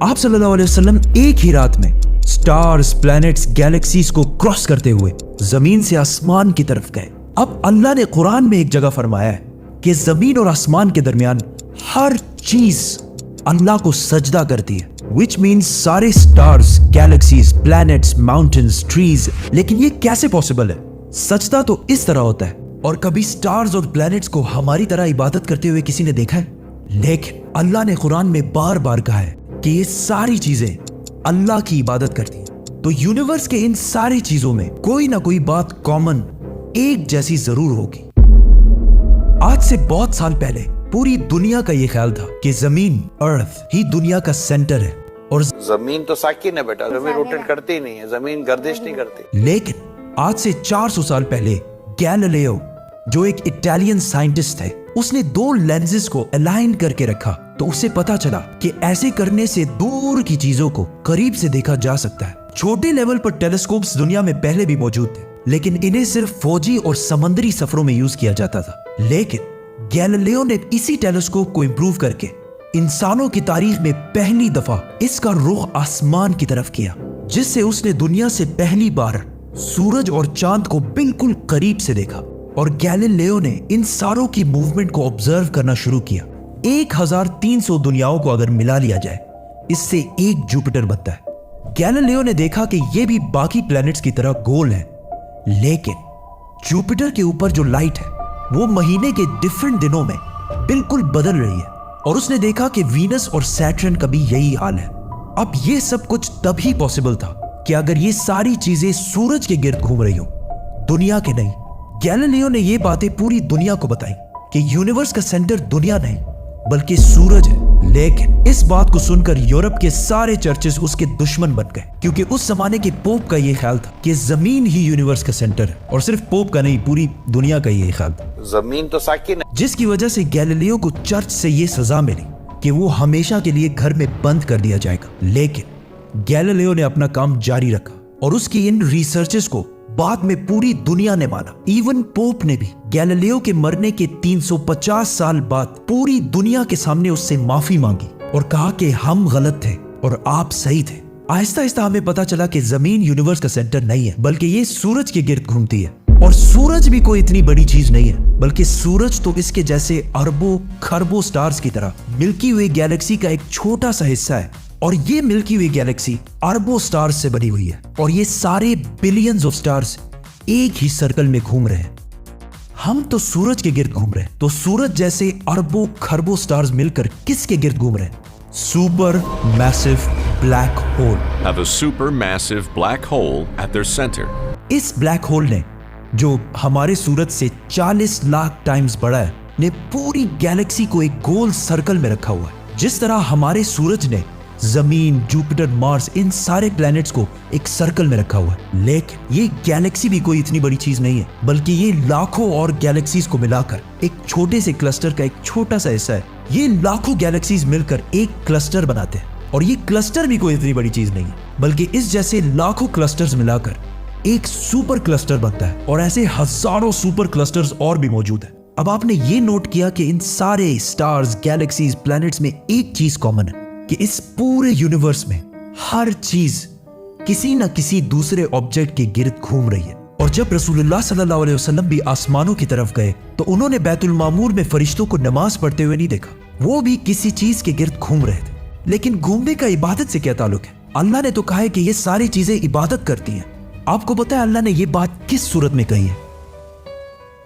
आप सल्लल्लाहु अलैहि वसल्लम एक ही रात में स्टार्स, प्लैनेट्स, गैलेक्सीज को क्रॉस करते हुए जमीन से आसमान की तरफ गए। अब अल्लाह ने कुरान में एक जगह फरमाया है कि जमीन और आसमान के दरमियान हर चीज अल्लाह को सजदा करती है, विच मीन्स सारे stars, galaxies, planets, mountains, trees. लेकिन ये कैसे पॉसिबल है? सजदा तो इस तरह होता है। और कभी स्टार्स और प्लैनेट्स को हमारी तरह इबादत करते हुए किसी ने देखा है? लेकिन अल्लाह ने कुरान में बार बार कहा है कि ये सारी चीजें अल्लाह की इबादत करती हैं। तो यूनिवर्स के इन सारी चीजों में कोई ना कोई बात कॉमन, एक जैसी जरूर होगी। आज से बहुत साल पहले पूरी दुनिया का ये ख्याल था कि जमीन, अर्थ ही दुनिया का सेंटर है और जमीन तो साकिन है बेटा, जमीन रोटेट करती नहीं है, जमीन गर्दिश नहीं करती। लेकिन आज से 400 साल पहले गैलीलियो, जो एक इटालियन साइंटिस्ट थे, उसने दो लेंसेज को अलाइन करके रखा तो उसे पता चला कि ऐसे करने से दूर की चीजों को करीब से देखा जा सकता है। छोटे लेवल पर टेलीस्कोप्स दुनिया में पहले भी मौजूद थे, लेकिन इन्हें सिर्फ फौजी और समंदरी सफरों में यूज किया जाता था। लेकिन गैलीलियो ने इसी टेलीस्कोप को इंप्रूव करके इंसानों की तारीख में पहली दफा इसका रुख आसमान की तरफ किया, जिससे उसने दुनिया से पहली बार सूरज और चांद को बिल्कुल करीब से देखा। और गैलीलियो ने इन सारों की मूवमेंट को ऑब्जर्व करना शुरू किया। 1300 दुनियाओं को अगर मिला लिया जाए, इससे एक जुपिटर बनता है। गैलीलियो ने देखा कि ये भी बाकी प्लैनेट्स की तरह गोल है, लेकिन जुपिटर के ऊपर जो लाइट है वो महीने के डिफरेंट दिनों में बिल्कुल बदल रही है। और उसने देखा कि वीनस और सैटर्न का भी यही हाल है। अब ये सब कुछ तभी पॉसिबल था कि अगर ये सारी चीजें सूरज के गिर्द घूम रही हो, दुनिया के नहीं। गैलीलियो ने ये बातें पूरी दुनिया को बताई कि यूनिवर्स का सेंटर दुनिया नहीं बल्कि सूरज है। लेकिन इस बात को सुनकर यूरोप के सारे चर्चेस उसके दुश्मन बन गए, क्योंकि उस जमाने के पोप का ये ख्याल था कि जमीन ही यूनिवर्स का सेंटर है। और सिर्फ पोप का नहीं, पूरी दुनिया का ये ख्याल था। जमीन तो साकिन है। जिसकी वजह से गैलीलियो को चर्च से ये सजा मिली कि वो हमेशा के लिए घर में बंद कर दिया जाएगा। लेकिन गैलीलियो ने अपना काम जारी रखा और उसकी इन रिसर्चेस को बाद में पूरी दुनिया ने माना। इवन पोप ने भी गैलीलियो के मरने के 350 साल बाद पूरी दुनिया के सामने उससे माफी मांगी और कहा कि हम गलत थे और आप सही थे। आहिस्ता आहिस्ता हमें पता चला कि जमीन यूनिवर्स का सेंटर नहीं है, बल्कि ये सूरज के गिर्द घूमती है। और सूरज भी कोई इतनी बड़ी चीज नहीं है, बल्कि सूरज तो इसके जैसे अरबों खरबों स्टार्स की तरह मिल्की वे गैलेक्सी का एक छोटा सा हिस्सा है। और ये मिल्की वे गैलेक्सी अरबों स्टार्स से बनी हुई है और ये सारे बिलियंस ऑफ स्टार्स एक ही सर्कल में घूम रहे हैं। हम तो सूरज के गिर्द घूम रहे हैं, तो सूरज जैसे अरबों खरबों स्टार्स मिलकर किसके गिर्द घूम रहे हैं? Super massive black hole. Have a supermassive black hole at their center. इस ब्लैक होल ने, जो हमारे सूरज से 40 लाख टाइम्स बड़ा है, ने पूरी गैलेक्सी को एक गोल सर्कल में रखा हुआ है। जिस तरह हमारे सूरज ने जमीन, जुपिटर, मार्स, इन सारे प्लैनेट्स को एक सर्कल में रखा हुआ है। लेकिन ये गैलेक्सी भी कोई इतनी बड़ी चीज नहीं है, बल्कि ये लाखों और गैलेक्सीज को मिलाकर एक छोटे से क्लस्टर का एक छोटा सा हिस्सा है। ये लाखों गैलेक्सीज मिलकर एक क्लस्टर बनाते हैं और ये क्लस्टर भी कोई इतनी बड़ी चीज नहीं है, बल्कि इस जैसे लाखों क्लस्टर्स मिलाकर एक सुपर क्लस्टर बनता है। और ऐसे हजारों सुपर क्लस्टर्स और भी मौजूद है। अब आपने ये नोट किया कि इन सारे स्टार्स, गैलेक्सीज, प्लैनेट्स में एक चीज कॉमन है कि इस पूरे यूनिवर्स में हर चीज किसी न किसी दूसरे ऑब्जेक्ट के गिर्द घूम रही है। और जब रसूलुल्लाह सल्लल्लाहु अलैहि वसल्लम भी आसमानों की तरफ गए तो उन्होंने बैतुल मामूर में फरिश्तों को नमाज पढ़ते हुए नहीं देखा, वो भी किसी चीज के गिर्द घूम रहे थे। लेकिन घूमने का इबादत से क्या ताल्लुक है? अल्लाह ने तो कहा है कि ये सारी चीजें इबादत करती हैं। आपको पता है अल्लाह ने ये बात किस सूरत में कही है?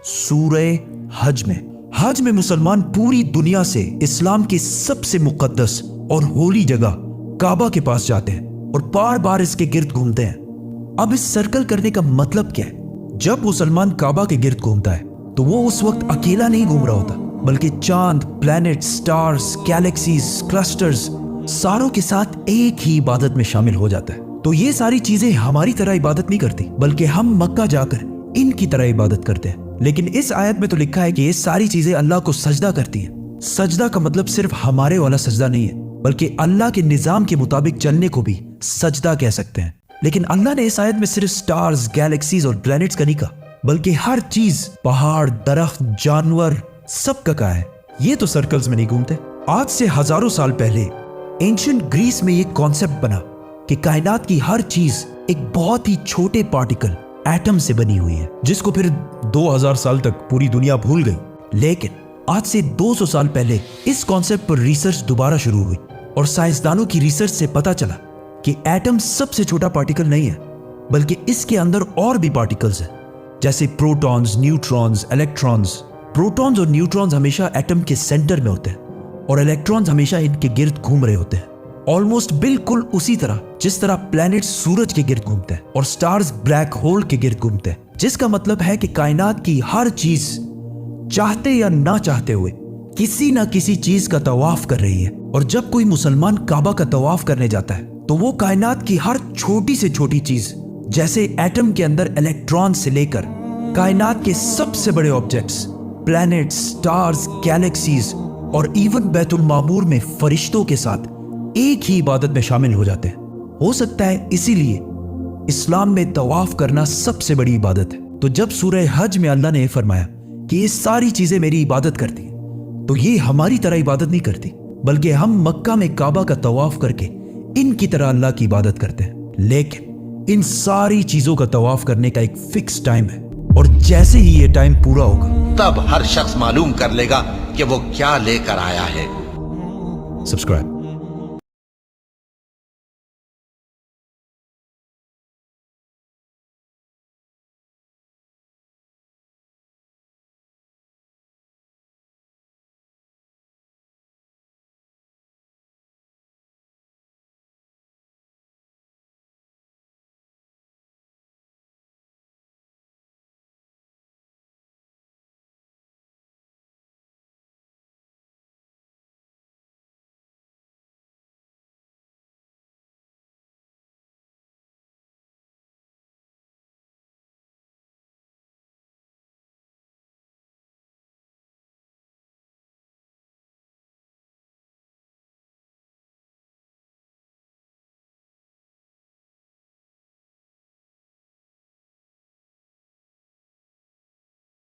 सूरह हज में। हज में मुसलमान पूरी दुनिया से इस्लाम की सबसे मुकद्दस और होली जगह काबा के पास जाते हैं और बार बार इसके गिर्द घूमते हैं। अब इस सर्कल करने का मतलब क्या है? जब मुसलमान काबा के गिर्द घूमता है तो वो उस वक्त अकेला नहीं घूम रहा होता, बल्कि चांद, प्लैनेट, स्टार्स, गैलेक्सीज, क्लस्टर्स सारों के साथ एक ही इबादत में शामिल हो जाता है। तो ये सारी चीजें हमारी तरह इबादत नहीं करती, बल्कि हम मक्का जाकर इनकी तरह इबादत करते हैं। लेकिन इस आयत में तो लिखा है कि ये सारी चीजें अल्लाह को सजदा करती हैं। सजदा का मतलब सिर्फ हमारे वाला सजदा नहीं है, बल्कि अल्लाह के निजाम के मुताबिक चलने को भी सजदा कह सकते हैं। लेकिन अल्लाह ने इस आयत में सिर्फ स्टार्स, गैलेक्सीज और प्लैनेट्स का नहीं कहा, बल्कि हर चीज, पहाड़, दरख्त, जानवर, सब का कहा है। ये तो सर्कल्स में नहीं घूमते। आज से हजारों साल पहले एंशिएंट ग्रीस में ये कॉन्सेप्ट बना कि कायनात की हर चीज एक बहुत ही छोटे पार्टिकल एटम से बनी हुई है, जिसको फिर 2000 साल तक पूरी दुनिया भूल गई। लेकिन आज से 200 साल पहले इस कॉन्सेप्ट पर रिसर्च दोबारा शुरू हुई और साइंसदानों की रिसर्च से पता चला कि एटम सबसे छोटा पार्टिकल नहीं है, बल्कि इसके अंदर और भी पार्टिकल्स हैं, जैसे प्रोटॉन्स, न्यूट्रॉन्स, इलेक्ट्रॉन्स। प्रोटॉन्स और न्यूट्रॉन्स हमेशा एटम के सेंटर में होते हैं और इलेक्ट्रॉन्स हमेशा इनके गिर्द घूम रहे होते हैं, ऑलमोस्ट बिल्कुल उसी तरह जिस तरह प्लैनेट सूरज के गिर्द घूमते हैं और स्टार्स ब्लैक होल के गिर्द घूमते हैं। जिसका मतलब है कि कायनात की हर चीज चाहते या ना चाहते हुए किसी ना किसी चीज का तवाफ कर रही है। और जब कोई मुसलमान काबा का तवाफ करने जाता है तो वो कायनात की हर छोटी से छोटी चीज, जैसे एटम के अंदर इलेक्ट्रॉन से लेकर कायनात के सबसे बड़े ऑब्जेक्ट्स, प्लैनेट्स, स्टार्स, गैलेक्सीज और इवन बैतुल मामूर में फरिश्तों के साथ एक ही इबादत में शामिल हो जाते हैं। हो सकता है इसीलिए इस्लाम में तवाफ करना सबसे बड़ी इबादत है। तो जब सूरह हज में अल्लाह ने फरमाया कि ये सारी चीजें मेरी इबादत करती हैं, तो ये हमारी तरह इबादत नहीं करती, बल्कि हम मक्का में काबा का तवाफ करके इनकी तरह अल्लाह की इबादत करते हैं। लेकिन इन सारी चीजों का तवाफ करने का एक फिक्स टाइम है और जैसे ही ये टाइम पूरा होगा तब हर शख्स मालूम कर लेगा कि वो क्या लेकर आया है। सब्सक्राइब।